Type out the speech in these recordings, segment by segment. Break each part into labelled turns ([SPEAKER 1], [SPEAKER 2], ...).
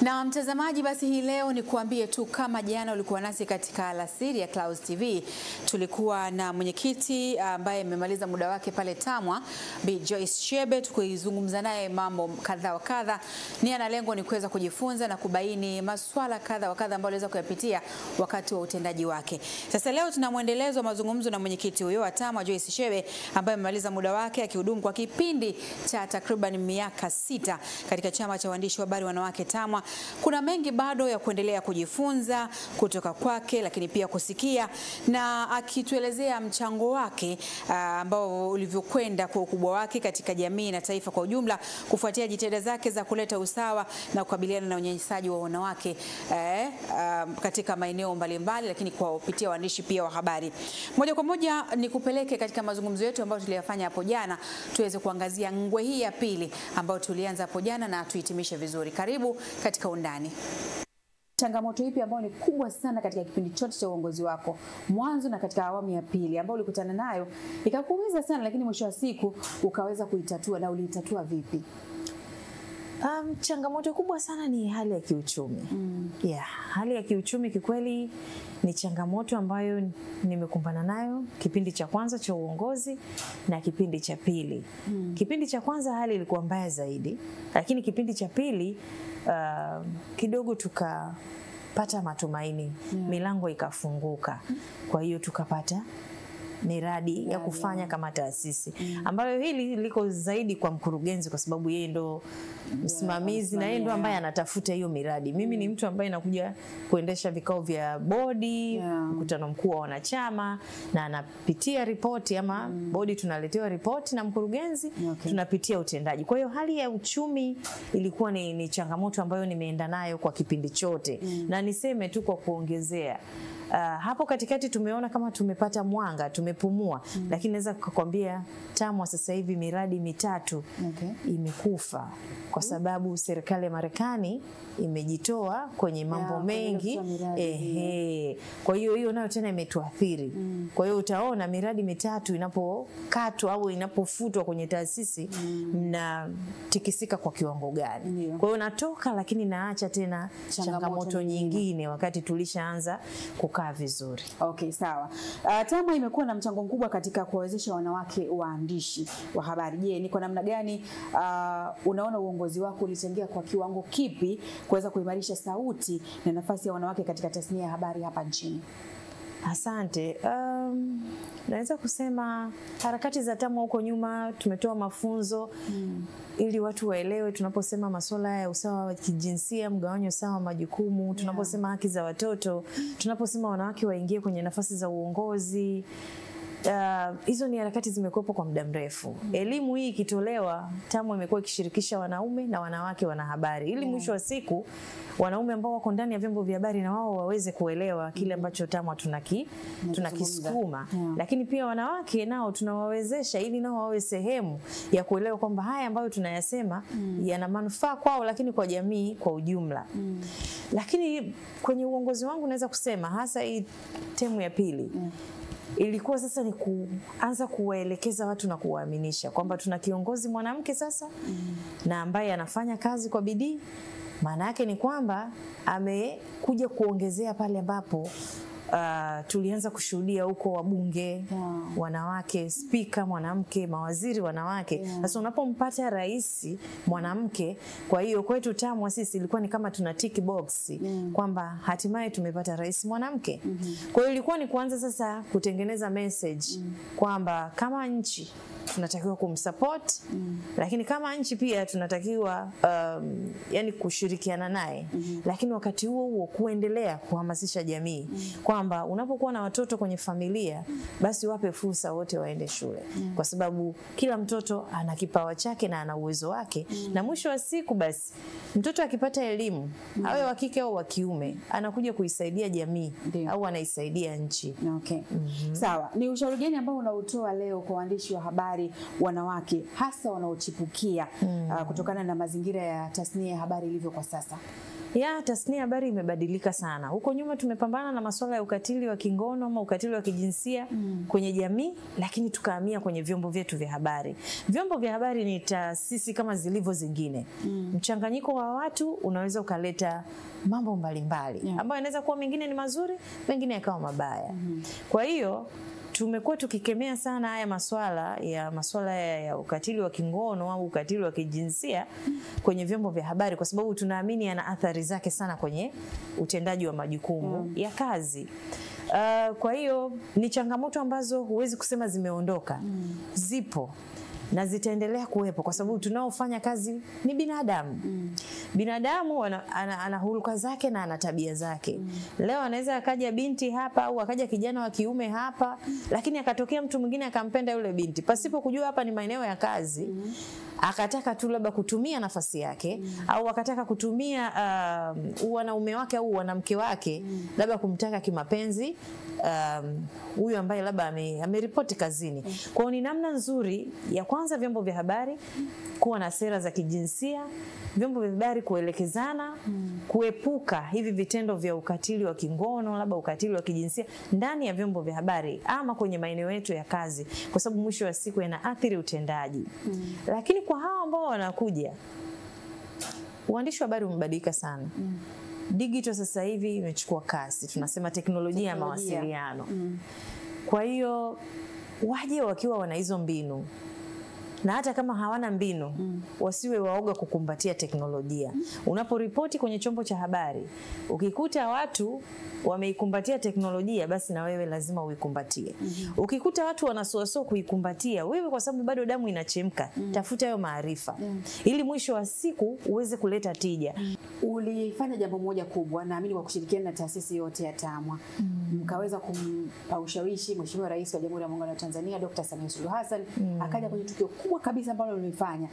[SPEAKER 1] Na mtazamaji, basi hii leo ni kuambie tu kama jana ulikuwa nasi katika alasiri ya Clouds TV, tulikuwa na mwenyekiti ambaye amemaliza muda wake pale TAMWA, Bi Joyce Shebe, tukizungumza naye mambo kadha wa kadha. Nia na lengo ni kuweza kujifunza na kubaini masuala kadha wa kadha ambayo aliweza kuyapitia wakati wa utendaji wake. Sasa leo tuna muendelezo wa mazungumzo na mwenyekiti huyo wa TAMWA Joyce Shebe, ambaye amemaliza muda wake akihudumu kwa kipindi cha takriban miaka 6 katika chama cha waandishi wa habari wanawake TAMWA. Kuna mengi bado ya kuendelea kujifunza kutoka kwake, lakini pia kusikia na akituelezea mchango wake ambao ulivyokwenda kwa ukubwa wake katika jamii na taifa kwa ujumla, kufuatia jitihada zake za kuleta usawa na kukabiliana na unyanyasaji wa wanawake katika maeneo mbalimbali, lakini kwa kupitia waandishi pia wa habari. Moja kwa moja ni kupeleke katika mazungumzo yetu ambayo tuliyafanya hapo jana, tuweze kuangazia ngwe hii ya pili ambayo tulianza hapo jana na tuhitimishe vizuri. Karibu katika undani. Changamoto ipi ambayo ni kubwa sana katika kipindi chote cha uongozi wako, mwanzo na katika awamu ya pili, ambayo ulikutana nayo ikakuumiza sana, lakini mwisho wa siku ukaweza kuitatua, na uliitatua vipi?
[SPEAKER 2] Changamoto kubwa sana ni hali ya kiuchumi. Hali ya kiuchumi kikweli ni changamoto ambayo nimekumbana nayo kipindi cha kwanza cha uongozi na kipindi cha pili. Kipindi cha kwanza hali ilikuwa mbaya zaidi, lakini kipindi cha pili kidogo tukapata matumaini, milango ikafunguka. Kwa hiyo tukapata miradi ya kufanya kama taasisi, ambayo hili liko zaidi kwa mkurugenzi, kwa sababu yeye ndo msimamizi na yeye ndo ambaye anatafuta hiyo miradi. Mimi ni mtu ambaye nakuja kuendesha vikao vya bodi, mkutano mkuu wa wanachama, na anapitia ripoti, ama bodi tunaletewa ripoti na mkurugenzi, tunapitia utendaji. Kwa hiyo hali ya uchumi ilikuwa ni changamoto ambayo nimeenda nayo kwa kipindi chote. Na niseme tu kwa kuongezea, hapo katikati tumeona kama tumepata mwanga, tumepumua, lakini naweza kukwambia TAMWA sasa hivi miradi 3 imekufa kwa sababu serikali ya Marekani imejitoa kwenye mambo mengi. Kwa hiyo nayo tena imetuathiri. Kwa hiyo utaona miradi 3 inapokatwa au inapofutwa kwenye taasisi, mnatikisika kwa kiwango gani. Kwa hiyo natoka, lakini naacha tena changamoto nyingine wakati tulishaanza kukaa vizuri.
[SPEAKER 1] Okay, sawa. TAMWA imekuwa na mchango mkubwa katika kuwawezesha wanawake waandishi wa habari. Je, ni kwa namna gani unaona uongozi wako ulichangia kwa kiwango kipi kuweza kuimarisha sauti na nafasi ya wanawake katika tasnia ya habari hapa nchini?
[SPEAKER 2] Asante. Naweza kusema harakati za TAMWA huko nyuma tumetoa mafunzo ili watu waelewe tunaposema masuala ya usawa wa kijinsia, mgawanyo sawa wa majukumu, tunaposema haki za watoto, tunaposema wanawake waingie kwenye nafasi za uongozi. Hizo ni harakati zimekuwepo kwa muda mrefu. Elimu hii ikitolewa, TAMWA imekuwa ikishirikisha wanaume na wanawake wanahabari, ili mwisho wa siku wanaume ambao wako ndani ya vyombo vya habari na wao waweze kuelewa kile ambacho TAMWA tunakisukuma. Lakini pia wanawake nao tunawawezesha ili nao wawe sehemu ya kuelewa kwamba haya ambayo tunayasema yana manufaa kwao, lakini kwa jamii kwa ujumla. Lakini kwenye uongozi wangu naweza kusema hasa hii temu ya pili, ilikuwa sasa ni kuanza kuwaelekeza watu na kuwaaminisha kwamba tuna kiongozi mwanamke sasa na ambaye anafanya kazi kwa bidii. Maana yake ni kwamba amekuja kuongezea pale ambapo tulianza kushuhudia huko wabunge wanawake, spika mwanamke, mawaziri wanawake. Sasa unapompata rais mwanamke, kwa hiyo kwetu TAMWA sisi ilikuwa ni kama tuna tick box kwamba hatimaye tumepata rais mwanamke. Kwa hiyo ilikuwa ni kuanza sasa kutengeneza message kwamba kama nchi tunatakiwa kumsupport, lakini kama nchi pia tunatakiwa yani kushirikiana naye, lakini wakati huo kuendelea kuhamasisha jamii kwamba unapokuwa na watoto kwenye familia, basi wape fursa wote waende shule, kwa sababu kila mtoto ana kipawa chake na ana uwezo wake, na mwisho wa siku basi mtoto akipata elimu, awe wa kike au wa kiume, anakuja kuisaidia jamii au anaisaidia nchi.
[SPEAKER 1] Sawa. Ni ushauri gani ambao unautoa leo kwa waandishi wa habari wanawake, hasa wanaochipukia kutokana na mazingira ya tasnia ya habari ilivyo kwa sasa?
[SPEAKER 2] Tasnia ya habari imebadilika sana. Huko nyuma tumepambana na masuala ya ukatili wa kingono ama ukatili wa kijinsia kwenye jamii, lakini tukahamia kwenye vyombo vyetu vya habari. Vyombo vya habari ni taasisi kama zilivyo zingine. Mchanganyiko wa watu unaweza ukaleta mambo mbalimbali ambayo inaweza kuwa mengine ni mazuri, mengine yakawa mabaya. Kwa hiyo tumekuwa tukikemea sana haya masuala ya ukatili wa kingono au ukatili wa kijinsia kwenye vyombo vya habari, kwa sababu tunaamini yana athari zake sana kwenye utendaji wa majukumu ya kazi. Kwa hiyo ni changamoto ambazo huwezi kusema zimeondoka. Zipo na zitaendelea kuwepo kwa sababu tunaofanya kazi ni binadamu. Binadamu ana huruka zake na ana tabia zake. Leo anaweza akaja binti hapa au akaja kijana wa kiume hapa, lakini akatokea mtu mwingine akampenda yule binti pasipo kujua hapa ni maeneo ya kazi. Akataka tu labda kutumia nafasi yake au akataka kutumia wanaume wake au wanamke wake labda kumtaka kimapenzi huyu ambaye labda ameripoti kazini. Kwa hiyo ni namna nzuri ya kwanza vyombo vya habari kuwa na sera za kijinsia, vyombo vya habari kuelekezana, kuepuka hivi vitendo vya ukatili wa kingono, labda ukatili wa kijinsia ndani ya vyombo vya habari ama kwenye maeneo yetu ya kazi, kwa sababu mwisho wa siku yanaathiri utendaji. Lakini kwa hao ambao wanakuja, uandishi wa habari umebadilika sana. Digital sasa hivi imechukua kasi, tunasema teknolojia ya mawasiliano. Kwa hiyo waje wakiwa wana hizo mbinu, na hata kama hawana mbinu wasiwe waoga kukumbatia teknolojia. Unaporipoti kwenye chombo cha habari, ukikuta watu wameikumbatia teknolojia, basi na wewe lazima uikumbatie. Ukikuta watu wanasuasua kuikumbatia, wewe kwa sababu bado damu inachemka, tafuta hayo maarifa ili mwisho wa siku uweze kuleta tija.
[SPEAKER 1] Ulifanya jambo moja kubwa, naamini kwa kushirikiana na taasisi yote ya TAMWA, mkaweza kumpa ushawishi Mheshimiwa Rais wa Jamhuri ya Muungano wa Tanzania Dr. Samia Suluhu Hassan akaja kwenye tukio kubwa kabisa ambalo ulifanya.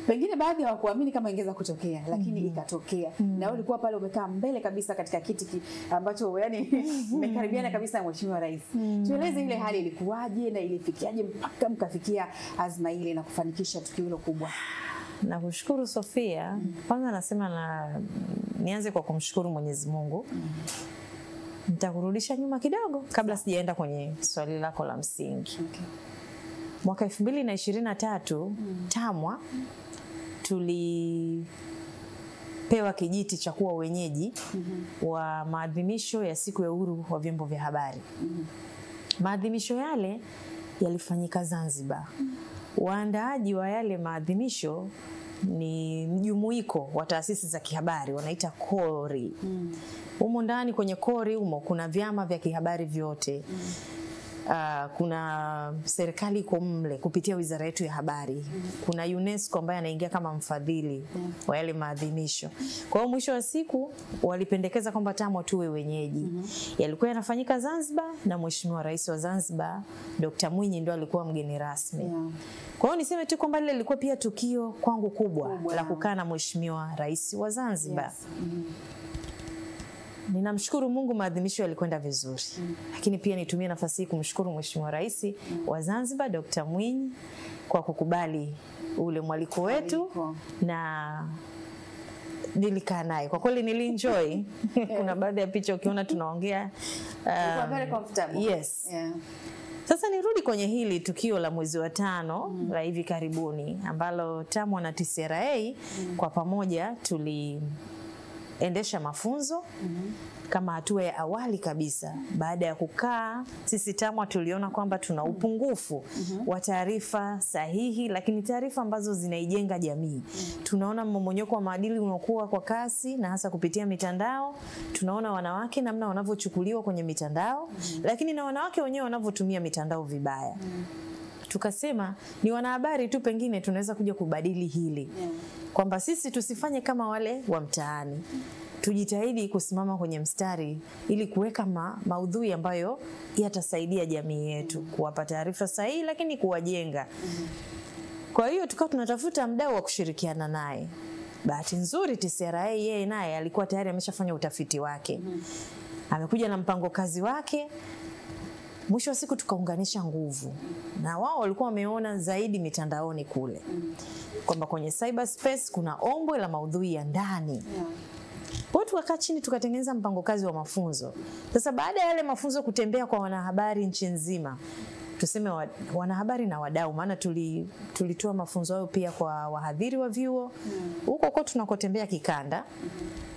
[SPEAKER 1] Pengine baadhi hawakuamini kama ingeweza kutokea, lakini ikatokea. Na wewe ulikuwa pale umekaa mbele kabisa katika kiti ambacho yani mmekaribiana kabisa na Mheshimiwa Rais. Tueleze ile hali ilikuwaje na ilifikiaje mpaka mkafikia azma ile na kufanikisha tukio hilo kubwa.
[SPEAKER 2] Nakushukuru Sofia. Kwanza nasema nianze kwa kumshukuru Mwenyezi Mungu. Nitakurudisha nyuma kidogo kabla sijaenda kwenye swali lako la msingi. Mwaka 2023 TAMWA tulipewa kijiti cha kuwa wenyeji wa maadhimisho ya siku ya uhuru wa vyombo vya habari. Maadhimisho yale yalifanyika Zanzibar. Waandaaji wa yale maadhimisho ni mjumuiko wa taasisi za kihabari, wanaita KORI. Humo ndani kwenye KORI humo kuna vyama vya kihabari vyote. Kuna serikali iko mle kupitia wizara yetu ya habari. Kuna UNESCO ambaye anaingia kama mfadhili wa yale maadhimisho. Kwa hiyo mwisho wa siku walipendekeza kwamba TAMWA tuwe wenyeji. Yalikuwa yanafanyika Zanzibar na Mheshimiwa Rais wa Zanzibar Dr. Mwinyi ndio alikuwa mgeni rasmi. Kwa hiyo niseme tu kwamba lile lilikuwa pia tukio kwangu kubwa la kukaa na Mheshimiwa Rais wa Zanzibar. Ninamshukuru Mungu maadhimisho yalikwenda vizuri. Lakini pia nitumie nafasi hii kumshukuru Mheshimiwa Rais wa Zanzibar Dr. Mwinyi kwa kukubali ule mwaliko wetu na nilikaa naye. Kwa kweli nilienjoy. Kuna baadhi ya picha ukiona tunaongea
[SPEAKER 1] very comfortable.
[SPEAKER 2] Yes. Sasa nirudi kwenye hili tukio la mwezi wa 5 la hivi karibuni ambalo TAMWA na TCRA kwa pamoja tuliendesha mafunzo kama hatua ya awali kabisa. Baada ya kukaa sisi TAMWA tuliona kwamba tuna upungufu wa taarifa sahihi, lakini taarifa ambazo zinaijenga jamii. Tunaona mmomonyoko wa maadili unakuwa kwa kasi na hasa kupitia mitandao. Tunaona wanawake namna wanavyochukuliwa kwenye mitandao, lakini na wanawake wenyewe wanavyotumia mitandao vibaya. Tukasema ni wanahabari tu pengine tunaweza kuja kubadili hili. Kwamba sisi tusifanye kama wale wa mtaani. Tujitahidi kusimama kwenye mstari ili kuweka maudhui ambayo yatasaidia jamii yetu, kuwapa taarifa sahihi lakini kuwajenga. Kwa hiyo tukawa tunatafuta mdau wa kushirikiana naye. Bahati nzuri TCRA yeye naye alikuwa tayari ameshafanya utafiti wake. Amekuja na mpango kazi wake. Mwisho wa siku tukaunganisha nguvu. Na wao walikuwa wameona zaidi mitandaoni kule. Kwamba kwenye cyberspace kuna ombwe la maudhui ya ndani. Kwa hiyo tukakaa chini tukatengeneza mpango kazi wa mafunzo. Sasa baada ya yale mafunzo kutembea kwa wanahabari nchi nzima, tuseme wanahabari na wadau, maana tulitoa mafunzo hayo pia kwa wahadhiri wa vyuo huko kwa tunakotembea kikanda,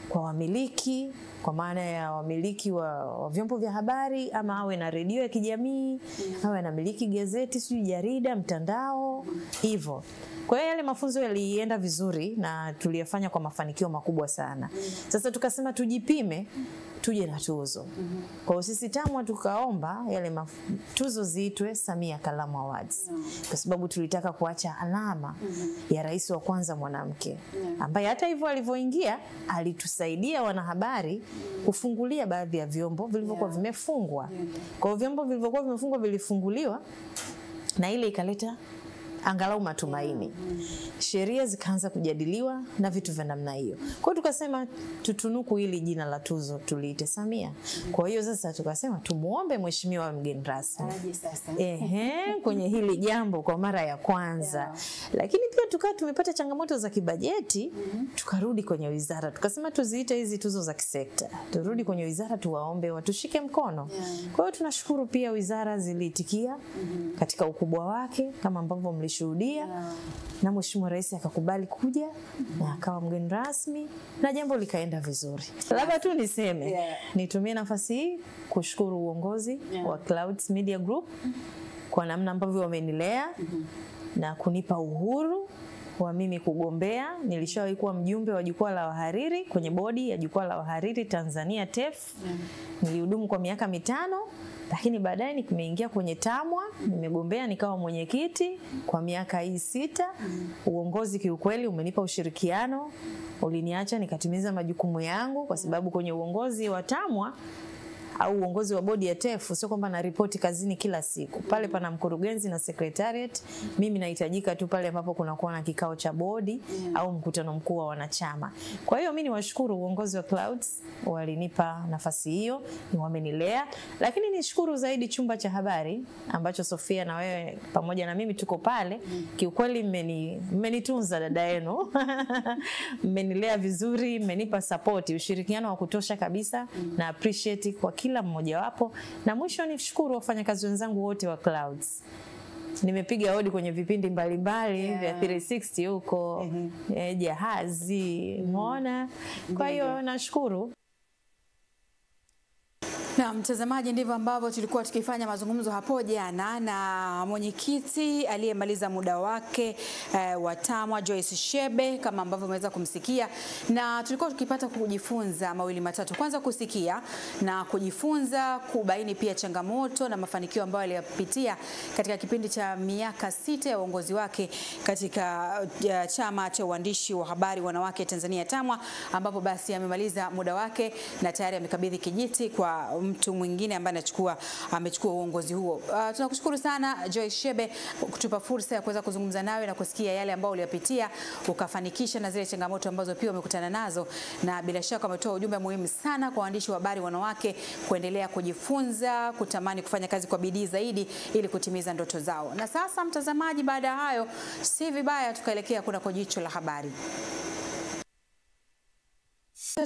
[SPEAKER 2] kwa wamiliki, kwa maana ya wamiliki wa vyombo vya habari, ama awe na redio ya kijamii, awe na miliki gazeti, sio jarida, mtandao, hivyo. Kwa hiyo yale mafunzo yalienda vizuri na tuliyafanya kwa mafanikio makubwa sana. Sasa tukasema tujipime, tuje na tuzo. Kwa hiyo sisi TAMWA tukaomba yale tuzo ziitwe Samia Kalamu Awards, kwa sababu tulitaka kuacha alama ya rais wa kwanza mwanamke, ambaye hata hivyo alivyoingia alitusaidia wanahabari kufungulia baadhi ya vyombo vilivyokuwa vimefungwa. Kwa hiyo vyombo vilivyokuwa vimefungwa vilifunguliwa, na ile ikaleta angalau matumaini. Sheria zikaanza kujadiliwa na vitu vya namna hiyo. Kwa hiyo tukasema tutunuku hili jina la tuzo tuliite Samia. Kwa hiyo sasa tukasema tumuombe mheshimiwa mgeni rasmi kwenye hili jambo kwa mara ya kwanza. Lakini pia tukawa tumepata changamoto za kibajeti, tukarudi kwenye wizara. Tukasema tuziite hizi tuzo za kisekta. Turudi kwenye wizara tuwaombe watushike mkono. Kwa hiyo tunashukuru pia wizara ziliitikia katika ukubwa wake kama ambavyo mlishuhudia, na mheshimiwa rais akakubali kuja na akawa mgeni rasmi na jambo likaenda vizuri. Labda tu niseme, nitumie nafasi hii kushukuru uongozi wa Clouds Media Group kwa namna ambavyo wamenilea na kunipa uhuru wa mimi kugombea. Nilishawahi kuwa mjumbe wa jukwaa la wahariri kwenye bodi ya jukwaa la wahariri Tanzania TEF. Nilihudumu kwa miaka 5, lakini baadaye nimeingia kwenye TAMWA, nimegombea nikawa mwenyekiti kwa miaka hii 6. Uongozi kiukweli umenipa ushirikiano, uliniacha nikatimiza majukumu yangu, kwa sababu kwenye uongozi wa TAMWA au uongozi wa bodi ya TEF sio kwamba na ripoti kazini kila siku. Pale pana mkurugenzi na secretariat. Mimi nahitajika tu pale ambapo kunakuwa na kikao cha bodi au mkutano mkuu wa wanachama. Kwa hiyo mimi niwashukuru uongozi wa Clouds, walinipa nafasi hiyo, ni wamenilea. Lakini nishukuru zaidi chumba cha habari ambacho Sofia na wewe pamoja na mimi tuko pale. Kiukweli mmenitunza dada yenu. Mmenilea vizuri, mmenipa support, ushirikiano wa kutosha kabisa, na appreciate kwa kila mmoja wapo. Na mwisho nishukuru wafanyakazi wenzangu wote wa Clouds. Nimepiga hodi kwenye vipindi mbalimbali vya 360 huko, Jahazi, umeona. Kwa hiyo nashukuru.
[SPEAKER 1] Na mtazamaji, ndivyo ambavyo tulikuwa tukifanya mazungumzo hapo jana na mwenyekiti aliyemaliza muda wake wa TAMWA Joyce Shebe, kama ambavyo umeweza kumsikia, na tulikuwa tukipata kujifunza mawili matatu. Kwanza kusikia na kujifunza, kubaini pia changamoto na mafanikio ambayo aliyapitia katika kipindi cha miaka 6 ya uongozi wake katika chama cha uandishi wa habari wanawake Tanzania TAMWA, ambapo basi amemaliza muda wake na tayari amekabidhi kijiti kwa mtu mwingine ambaye amechukua uongozi huo. Tunakushukuru sana Joyce Shebe kutupa fursa ya kuweza kuzungumza nawe na kusikia yale ambayo uliyapitia ukafanikisha, na zile changamoto ambazo pia umekutana nazo, na bila shaka umetoa ujumbe muhimu sana kwa waandishi wa habari wanawake kuendelea kujifunza, kutamani kufanya kazi kwa bidii zaidi ili kutimiza ndoto zao. Na sasa mtazamaji, baada ya hayo si vibaya tukaelekea kunako jicho la habari.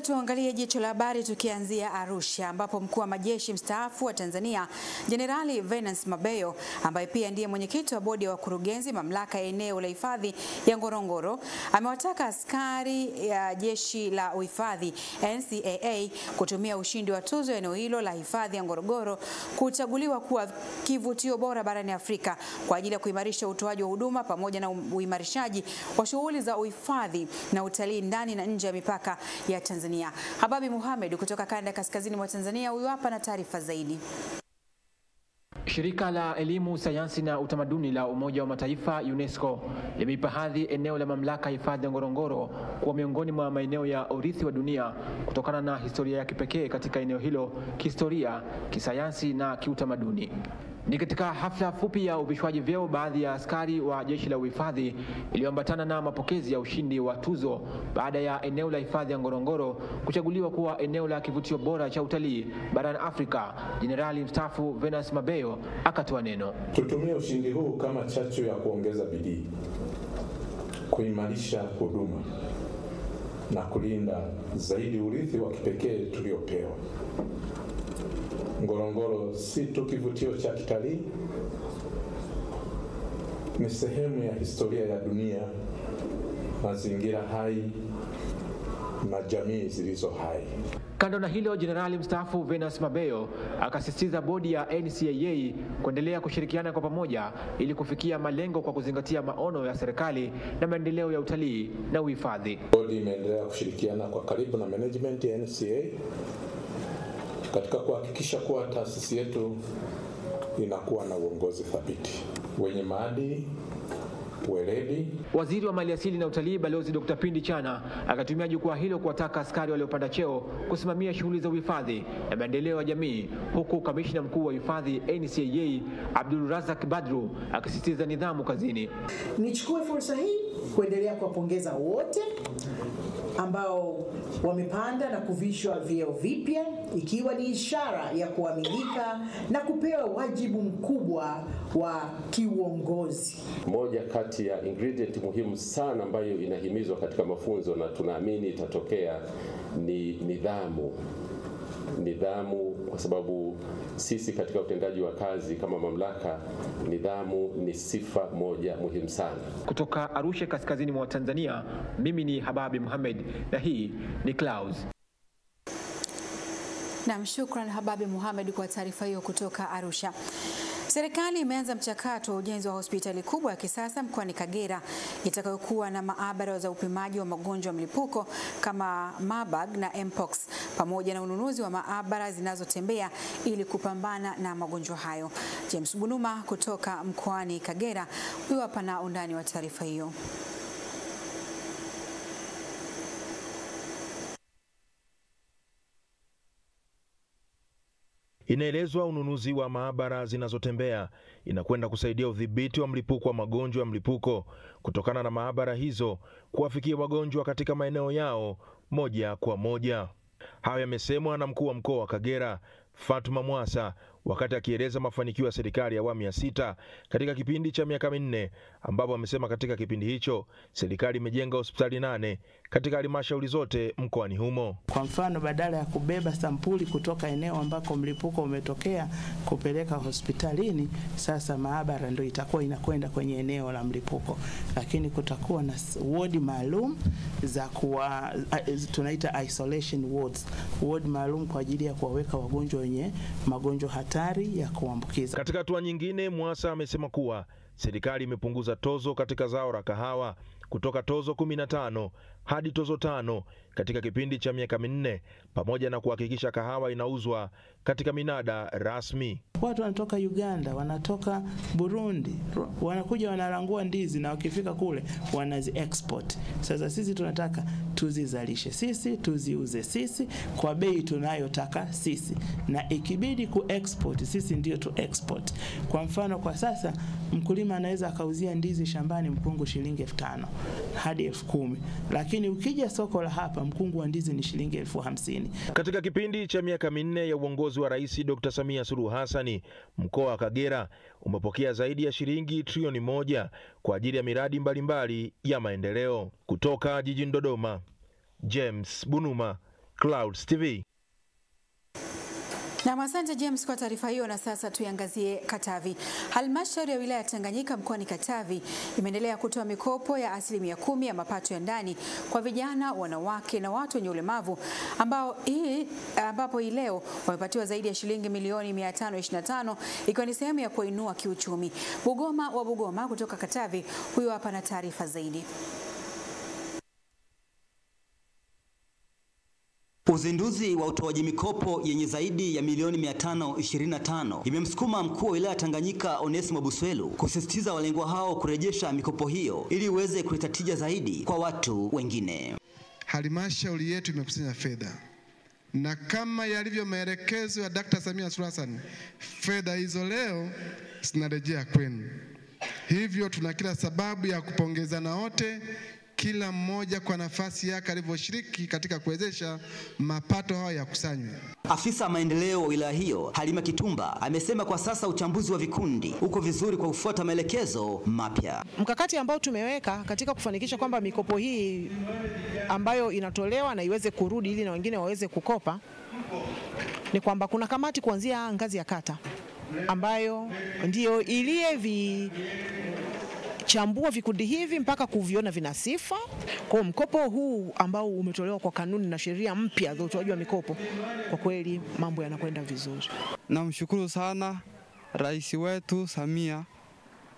[SPEAKER 1] Tuangalie jicho la habari tukianzia Arusha, ambapo mkuu wa majeshi mstaafu wa Tanzania Jenerali Venance Mabeyo, ambaye pia ndiye mwenyekiti wa bodi ya wakurugenzi mamlaka ya eneo la hifadhi ya Ngorongoro, amewataka askari ya jeshi la uhifadhi NCAA kutumia ushindi wa tuzo ya eneo hilo la hifadhi ya Ngorongoro kuchaguliwa kuwa kivutio bora barani Afrika kwa ajili ya kuimarisha utoaji wa huduma pamoja na uimarishaji wa shughuli za uhifadhi na utalii ndani na nje ya mipaka ya Tanzania. Hababi Mohamed kutoka kanda ya kaskazini mwa Tanzania, huyu hapa na taarifa zaidi.
[SPEAKER 3] Shirika la Elimu, Sayansi na Utamaduni la Umoja wa Mataifa UNESCO limeipa hadhi eneo la mamlaka hifadhi ya Ngorongoro kuwa miongoni mwa maeneo ya urithi wa dunia kutokana na historia ya kipekee katika eneo hilo, kihistoria, kisayansi na kiutamaduni. Ni katika hafla fupi ya uvishwaji vyeo baadhi ya askari wa jeshi la uhifadhi iliyoambatana na mapokezi ya ushindi wa tuzo baada ya eneo la hifadhi ya Ngorongoro kuchaguliwa kuwa eneo la kivutio bora cha utalii barani Afrika, Jenerali mstaafu Venance Mabeyo akatoa neno.
[SPEAKER 4] Tutumie ushindi huu kama chachu ya kuongeza bidii, kuimarisha huduma na kulinda zaidi urithi wa kipekee tuliopewa. Ngorongoro si tu kivutio cha kitalii, ni sehemu ya historia ya dunia, mazingira hai na jamii zilizo hai.
[SPEAKER 3] Kando na hilo, Jenerali mstaafu Venance Mabeyo akasisitiza bodi ya NCAA kuendelea kushirikiana kwa pamoja ili kufikia malengo kwa kuzingatia maono ya serikali na maendeleo ya utalii na uhifadhi.
[SPEAKER 4] Bodi imeendelea kushirikiana kwa karibu na management ya NCAA katika kuhakikisha kuwa taasisi yetu inakuwa na uongozi thabiti wenye maadili, weledi.
[SPEAKER 3] Waziri wa Maliasili na Utalii Balozi Dr. Pindi Chana akatumia jukwaa hilo kuwataka askari waliopanda cheo kusimamia shughuli za uhifadhi na maendeleo ya jamii, huku kamishna mkuu wa hifadhi NCAA Abdul Razak Badru akisisitiza nidhamu kazini.
[SPEAKER 5] Nichukue fursa hii kuendelea kuwapongeza wote ambao wamepanda na kuvishwa vyeo vipya, ikiwa ni ishara ya kuaminika na kupewa wajibu mkubwa wa kiuongozi.
[SPEAKER 6] Moja kati ya ingredient muhimu sana ambayo inahimizwa katika mafunzo na tunaamini itatokea ni nidhamu. Nidhamu, kwa sababu sisi katika utendaji wa kazi kama mamlaka, nidhamu ni sifa moja muhimu sana.
[SPEAKER 3] Kutoka Arusha, kaskazini mwa Tanzania, mimi ni Hababi Muhammad na hii ni Clouds.
[SPEAKER 1] Na shukran Hababi Muhammad kwa taarifa hiyo kutoka Arusha. Serikali imeanza mchakato wa ujenzi wa hospitali kubwa ya kisasa mkoani Kagera itakayokuwa na maabara za upimaji wa magonjwa ya mlipuko kama Marburg na Mpox pamoja na ununuzi wa maabara zinazotembea ili kupambana na magonjwa hayo. James Bunuma kutoka mkoani Kagera, huyu hapa na undani wa taarifa hiyo.
[SPEAKER 7] Inaelezwa ununuzi wa maabara zinazotembea inakwenda kusaidia udhibiti wa mlipuko wa magonjwa ya mlipuko kutokana na maabara hizo kuwafikia wagonjwa katika maeneo yao moja kwa moja. Hayo yamesemwa na mkuu wa mkoa wa Kagera Fatuma Mwasa wakati akieleza mafanikio ya serikali ya awamu ya 6 katika kipindi cha miaka 4, ambapo amesema katika kipindi hicho serikali imejenga hospitali 8 katika halmashauri zote mkoani humo.
[SPEAKER 8] Kwa mfano, badala ya kubeba sampuli kutoka eneo ambako mlipuko umetokea kupeleka hospitalini, sasa maabara ndio itakuwa inakwenda kwenye eneo la mlipuko, lakini kutakuwa na ward maalum za tunaita isolation wards, ward maalum kwa ajili ya kuwaweka wagonjwa wenye magonjwa hatari ya kuambukiza.
[SPEAKER 7] Katika hatua nyingine, Mwasa amesema kuwa serikali imepunguza tozo katika zao la kahawa kutoka tozo 15 hadi tozo 5 katika kipindi cha miaka 4, pamoja na kuhakikisha kahawa inauzwa katika minada rasmi.
[SPEAKER 8] Watu wanatoka Uganda, wanatoka Burundi, wanakuja wanarangua ndizi na wakifika kule wanazi export. Sasa sisi tunataka tuzizalishe sisi, tuziuze sisi kwa bei tunayotaka sisi, na ikibidi ku export sisi ndio tu export. Kwa mfano, kwa sasa mkulima anaweza akauzia ndizi shambani mkungu shilingi 5,000 hadi 10,000, lakini ukija soko la hapa mkungu wa ndizi ni shilingi 50,000.
[SPEAKER 7] Katika kipindi cha miaka 4 ya uongozi wa Rais Dr. Samia Suluhu Hassan, mkoa wa Kagera umepokea zaidi ya shilingi trilioni 1 kwa ajili ya miradi mbalimbali ya maendeleo. Kutoka jijini Dodoma, James Bunuma, Clouds TV.
[SPEAKER 1] Na asante James kwa taarifa hiyo. Na sasa tuiangazie Katavi. Halmashauri ya wilaya ya Tanganyika mkoani Katavi imeendelea kutoa mikopo ya 10% ya mapato ya ndani kwa vijana, wanawake na watu wenye ulemavu ambapo hii leo wamepatiwa zaidi ya shilingi milioni 525 ikiwa ni sehemu ya kuinua kiuchumi. Bugoma wa Bugoma kutoka Katavi, huyo hapa na taarifa zaidi.
[SPEAKER 9] Uzinduzi wa utoaji mikopo yenye zaidi ya milioni 525 imemsukuma mkuu wa wilaya Tanganyika Onesmo Buswelu kusisitiza walengwa hao kurejesha mikopo hiyo ili iweze kuleta tija zaidi kwa watu wengine.
[SPEAKER 10] Halmashauri yetu imekusanya fedha, na kama yalivyo maelekezo ya Dr. Samia Suluhu Hassan, fedha hizo leo zinarejea kwenu. Hivyo tuna kila sababu ya kupongezana wote kila mmoja kwa nafasi yake alivyoshiriki katika kuwezesha mapato hayo yakusanywe.
[SPEAKER 9] Afisa maendeleo wa wilaya hiyo Halima Kitumba amesema kwa sasa uchambuzi wa vikundi uko vizuri kwa kufuata maelekezo mapya.
[SPEAKER 11] Mkakati ambao tumeweka katika kufanikisha kwamba mikopo hii ambayo inatolewa na iweze kurudi ili na wengine waweze kukopa ni kwamba kuna kamati kuanzia ngazi ya kata ambayo ndio chambua vikundi hivi mpaka kuviona vina sifa. Kwa mkopo huu ambao umetolewa kwa kanuni na sheria mpya za utoaji wa mikopo, kwa kweli mambo yanakwenda vizuri.
[SPEAKER 12] Namshukuru sana Rais wetu Samia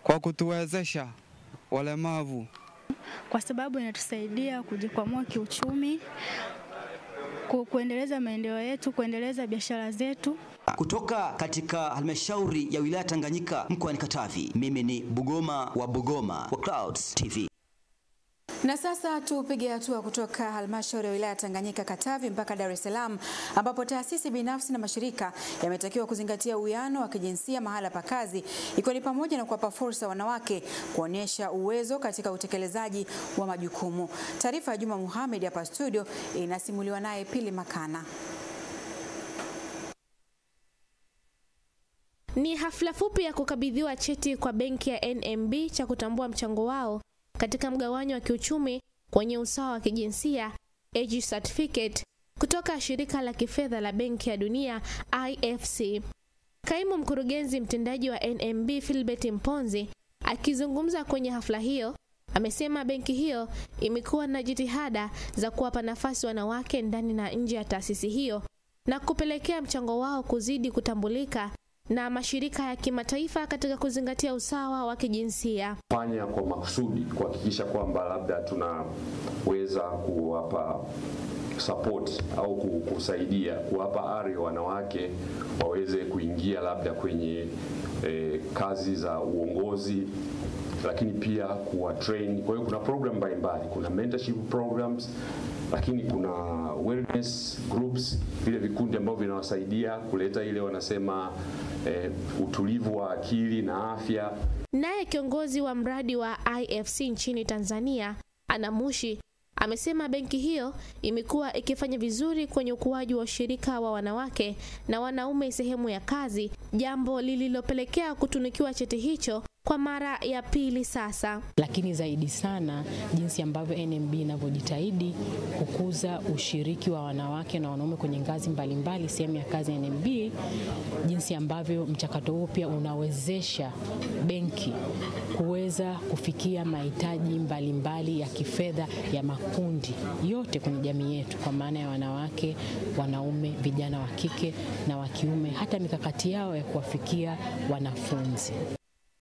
[SPEAKER 12] kwa kutuwezesha walemavu,
[SPEAKER 13] kwa sababu inatusaidia kujikwamua kiuchumi, kuendeleza maendeleo yetu, kuendeleza biashara zetu.
[SPEAKER 9] Kutoka katika halmashauri ya wilaya Tanganyika mkoani Katavi, mimi ni Bugoma wa Bugoma wa Clouds TV.
[SPEAKER 1] Na sasa tupige hatua kutoka halmashauri ya wilaya Tanganyika Katavi mpaka Dar es Salaam, ambapo taasisi binafsi na mashirika yametakiwa kuzingatia uwiano wa kijinsia mahala pa kazi, ikiwa ni pamoja na kuwapa fursa wanawake kuonyesha uwezo katika utekelezaji wa majukumu. Taarifa ya Juma Muhammad hapa studio inasimuliwa naye Pili Makana.
[SPEAKER 14] Ni hafla fupi ya kukabidhiwa cheti kwa benki ya NMB cha kutambua mchango wao katika mgawanyo wa kiuchumi kwenye usawa wa kijinsia, Age Certificate, kutoka shirika la kifedha la Benki ya Dunia IFC. Kaimu mkurugenzi mtendaji wa NMB Philbert Mponzi akizungumza kwenye hafla hiyo amesema benki hiyo imekuwa na jitihada za kuwapa nafasi wanawake ndani na nje ya taasisi hiyo na kupelekea mchango wao kuzidi kutambulika na mashirika ya kimataifa katika kuzingatia usawa wa kijinsia.
[SPEAKER 15] Fanya kwa makusudi kuhakikisha kwamba labda tunaweza kuwapa support au kusaidia kuwapa ari wanawake waweze kuingia labda kwenye kazi za uongozi, lakini pia kuwa train. Kwa hiyo kuna program mbalimbali, kuna mentorship programs, lakini kuna wellness groups, vile vikundi ambavyo vinawasaidia kuleta ile wanasema utulivu wa akili na afya.
[SPEAKER 14] Naye kiongozi wa mradi wa IFC nchini Tanzania, Anamushi, amesema benki hiyo imekuwa ikifanya vizuri kwenye ukuaji wa ushirika wa wanawake na wanaume sehemu ya kazi, jambo lililopelekea kutunukiwa cheti hicho kwa mara ya pili sasa.
[SPEAKER 16] Lakini zaidi sana jinsi ambavyo NMB inavyojitahidi kukuza ushiriki wa wanawake na wanaume kwenye ngazi mbalimbali sehemu ya kazi ya NMB, jinsi ambavyo mchakato huo pia unawezesha benki kuweza kufikia mahitaji mbalimbali ya kifedha ya makundi yote kwenye jamii yetu, kwa maana ya wanawake, wanaume, vijana wa kike na wa kiume, hata mikakati yao ya kuwafikia wanafunzi.